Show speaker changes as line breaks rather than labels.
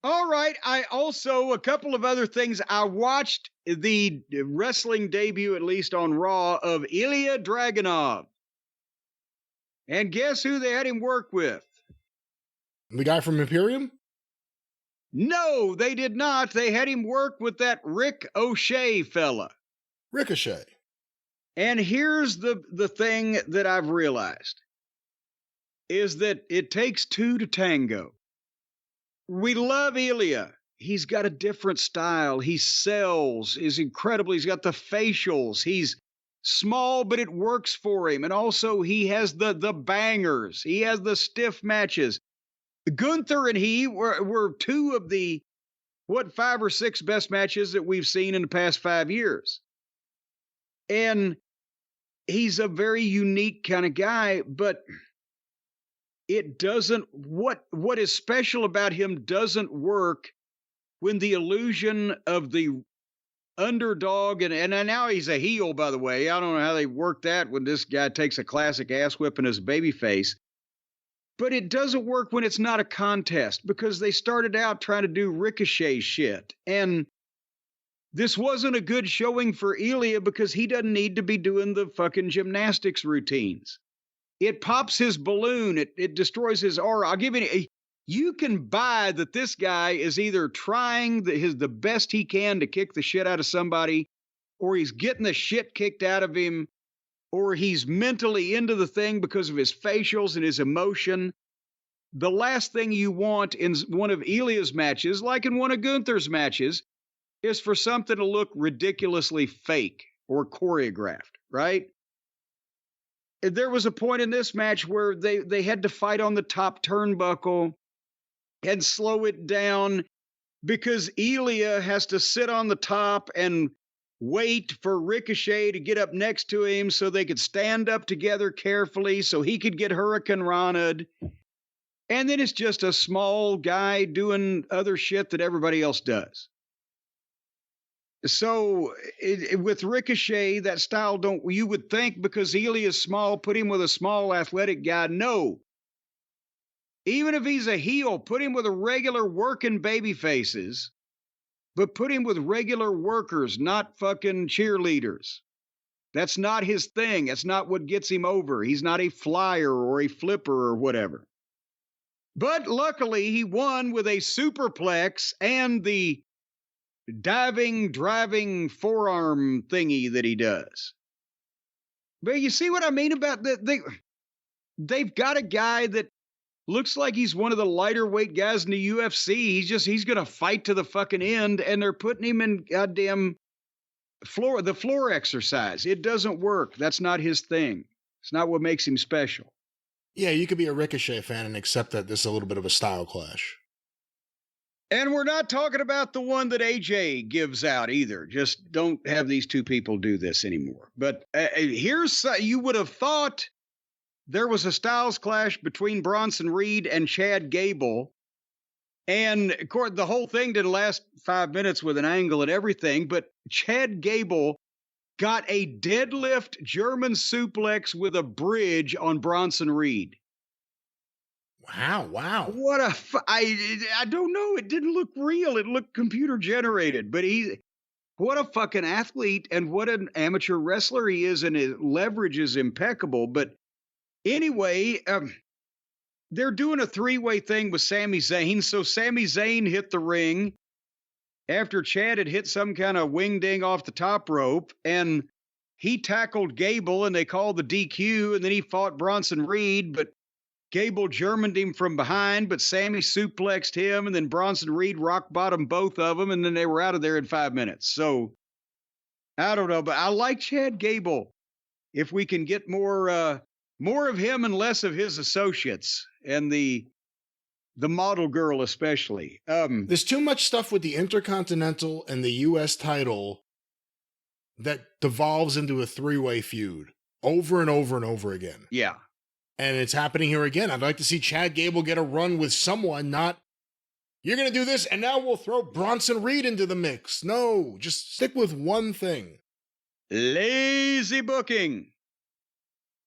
All right. I also, a couple of other things. I watched the wrestling debut, at least on Raw, of Ilja Dragunov. And guess who they had him work with?
The guy from Imperium?
No, they did not. They had him work with that Ricochet fella.
Ricochet.
And here's the thing that I've realized is that it takes two to tango. We love Ilja. He's got a different style. He sells, is incredible. He's got the facials. He's small, but it works for him. And also he has the bangers. He has the stiff matches. Gunther and he were two of the, 5 or 6 best matches that we've seen in the past 5 years. And he's a very unique kind of guy, but it doesn't, what is special about him doesn't work when the illusion of the underdog, and now he's a heel, by the way. I don't know how they work that when this guy takes a classic ass whipping as a babyface. But it doesn't work when it's not a contest because they started out trying to do Ricochet shit. And this wasn't a good showing for Ilja because he doesn't need to be doing the fucking gymnastics routines. It pops his balloon. It destroys his aura. I'll give you can buy that this guy is either trying the best he can to kick the shit out of somebody, or he's getting the shit kicked out of him, or he's mentally into the thing because of his facials and his emotion. The last thing you want in one of Ilja's matches, like in one of Gunther's matches, is for something to look ridiculously fake or choreographed, right? There was a point in this match where they had to fight on the top turnbuckle and slow it down because Ilja has to sit on the top and wait for Ricochet to get up next to him so they could stand up together carefully so he could get Hurricane Rana'd. And then it's just a small guy doing other shit that everybody else does. So with Ricochet, that style you would think because Ilja is small, put him with a small athletic guy. No. Even if he's a heel, put him with a regular working baby faces, but put him with regular workers, not fucking cheerleaders. That's not his thing. That's not what gets him over. He's not a flyer or a flipper or whatever. But luckily, he won with a superplex and the driving forearm thingy that he does. But you see what I mean about that? They've got a guy that looks like he's one of the lighter weight guys in the UFC. He's going to fight to the fucking end, and they're putting him in goddamn the floor exercise. It doesn't work. That's not his thing. It's not what makes him special.
Yeah, you could be a Ricochet fan and accept that this is a little bit of a style clash.
And we're not talking about the one that AJ gives out either. Just don't have these two people do this anymore. But here's, you would have thought there was a styles clash between Bronson Reed and Chad Gable. And of course, the whole thing didn't last 5 minutes with an angle and everything. But Chad Gable got a deadlift German suplex with a bridge on Bronson Reed.
Wow.
What I don't know. It didn't look real. It looked computer generated, but what a fucking athlete and what an amateur wrestler he is. And his leverage is impeccable. But anyway, they're doing a 3-way thing with Sami Zayn. So Sami Zayn hit the ring after Chad had hit some kind of wing ding off the top rope, and he tackled Gable and they called the DQ, and then he fought Bronson Reed, but Gable Germaned him from behind, but Sami suplexed him, and then Bronson Reed rock bottomed both of them, and then they were out of there in 5 minutes. So, I don't know, but I like Chad Gable. If we can get more of him and less of his associates, and the model girl especially.
There's too much stuff with the Intercontinental and the U.S. title that devolves into a 3-way feud over and over and over again.
Yeah.
And it's happening here again. I'd like to see Chad Gable get a run with someone, not, you're going to do this, and now we'll throw Bronson Reed into the mix. No, just stick with one thing.
Lazy booking.